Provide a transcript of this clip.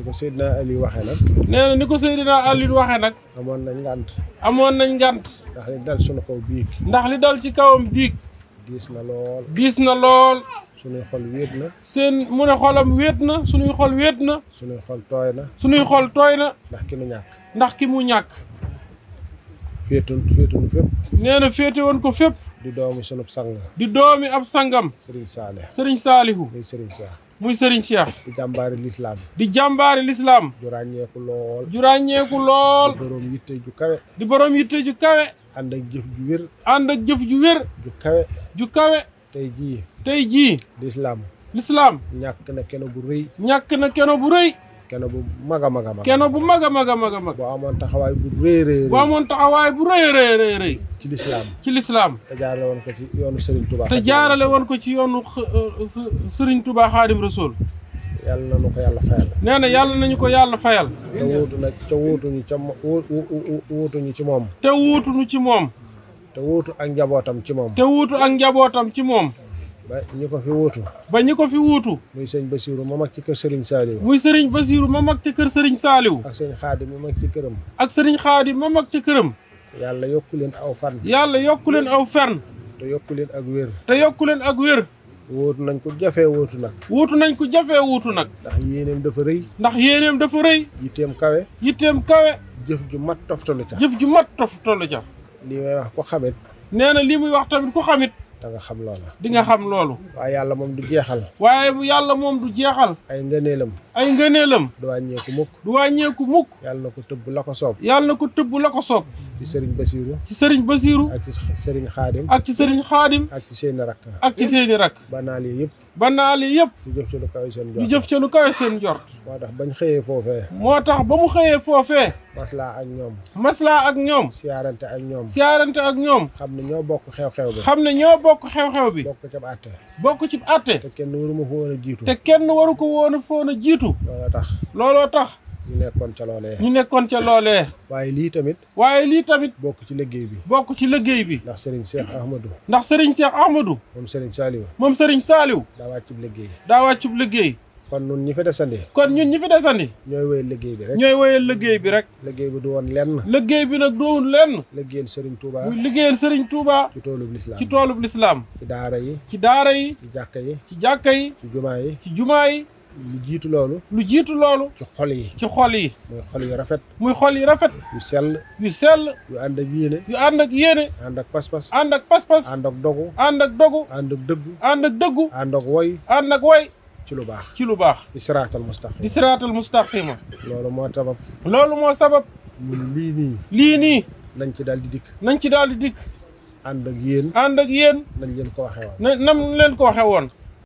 ko Seydina Aliou waxee nag. nee na ni ko Seydina Aliou waxee nag. amoon nañ ngant. amoon nañ ngant. ndax li dal sunu kaw biig. ndax li dal ci kawam biig. diis na lool. diis na lool. sunuy xol wéet na. mu ne xolam wéet na sunuy xol wéet na. sunuy xol tooy na. sunuy xol tooy na. ndax ki nu ñàkk. ndax ki mu ñàkk. féetunu fépp. nee na féete woon ko fépp. di doomi sunub sang. di doomi ab sangam. Serigne Salihu. muy Serigne Cheikh. muy Serigne Cheikh. di jàmbaari lislaam. di jàmbaari lislaam. ju ràññeeku lool. ju ràññeeku lool. di borom yitte ju kawe. di borom yitte ju kawe. ànd ak jëf ju wér. ànd ak jëf ju wér. ju kawe. ju kawe. tey jii. tey jii. lislaam. ñàkk na keno bu rëy. ñàkk na keno bu rëy. keno bu mag a mag a mag. keno bu mag a mag a mag a mag. boo amoon taxawaay bu rëy rëy. boo amoon taxawaay bu rëy rëy rëy. ci lislaam. ci lislaam. te jaarale woon ko ci yoonu Serigne Touba. te jaarale woon ko ci yoonu Serigne Touba Xaadim Rasul. yàlla nañu ko yàlla fayal. nee na yàlla nañu ko yàlla fayal. te wuutuñu ci moom. te wuutuñu ci moom. te wuutu ak njabootam ci moom. te wuutu ak njabootam ci moom. ba ñi ko fi wuutu. ba ñi ko fi wuutu. muy sëñ Basiiru ma mag ci kër Serigne Saliou. muy Serigne Basiiru ma mag ci kër Serigne Saliou. ak sëñ Xaadim ma mag ci këram. ak Serigne Xaadim ma mag ci këram. yàlla yokku leen aw fan. yàlla yokku leen aw fan. te yokku leen ak wér. te yokku leen ak wér. wuutu nañ ko jafee wuutu nag. wuutu nañ ko jafee wuutu nag. ndax yéeneem dafa rëy. ndax yéeneem dafa rëy. yitteem kawe. yitteem kawe. jëf ju mat toftalu ca. jëf ju mat toftalu ca. lii may wax ko xamit. nee na lii muy wax tamit ku xamit. da nga xam loola. di nga xam loolu. waaye yàlla moom du jeexal. waaye yàlla moom du jeexal. ay ngëneelam. ay ngëneelam. du wàññeeku mukk. du wàññeeku mukk. yàlla na ko tëbb la ko soob. yàlla na ko tëbb la ko soob. ci Serigne Basiiru. ci Serigne Basiiru. ak ci Serigne Xaadim. ak ci Serigne Xaadim. ak ci seeni rakk. ak ci seeni rakk. ba naal yi yëpp. ba naal yi yëpp. ñu jëf ci lu kawe seen jort. ñu jëf ci lu kawe seen jort. moo tax bañ xëyee foofee. moo tax ba mu xëyee foofee. maslaa ak ñoom. maslaa ak ñoom. siyaarante ak ñoom. siyaarante ak ñoom. xam ne ñoo bokk xew-xew bi. xam ne ñoo bokk xew-xew bi. bokk ci àtte. bokk ci àtte. te kenn waru ma ko woon a jiitu. te kenn waru ko woon a foon a jiitu. looloo tax. looloo tax. ñu nekkoon ca loolee. ñu nekkoon ca loolee. waaye lii tamit. waaye lii tamit. bokk ci liggéey bi. bokk ci liggéey bi. ndax Serigne Cheikh Ahmadou. ndax Serigne Cheikh Ahmadou. moom Serigne Saliou. moom Serigne Saliou. daa wàccub liggéey. daa wàccub liggéey. kon ñun ñi fi desandi. kon ñun ñi fi desandi. ñooy wéyal liggéey bi rek. ñooy wéyal liggéey bi rek. liggéey bi du woon lenn. liggéey bi nag doowul lenn. liggéeyal Serigne Touba. muy liggéeyal Serigne Touba. ci toolub lislaam. ci toolub lislaam. ci daara yi. ci daara yi. ci jàkka yi. ci jàkka yi. ci jumaa yi. ci jumaa yi. lu jiitu loolu. lu jiitu loolu. ci xol yi. ci xol yi. muy xol yu rafet. muy xol yi rafet. yu sell. yu sell. yu ànd ak yéene. yu ànd ak yéene. ànd ak pas-pas. ànd ak pas-pas. ànd ak dogu. ànd ak dogu. ànd ak dëggu. ànd ak dëggu. ànd ak woy. ànd ak way. ci lu baax. ci lu baax. di siraatal mustaqim. di siraatal mustaqima. loolu moo sabab. loolu moo sabab. ñun lii nii. lii nii. nañ ci daal di dikk. nañ ci daal di dikk. ànd ak yéen. ànd ak yéen. nañ leen ko waxee woon. nam leen ko waxee woon.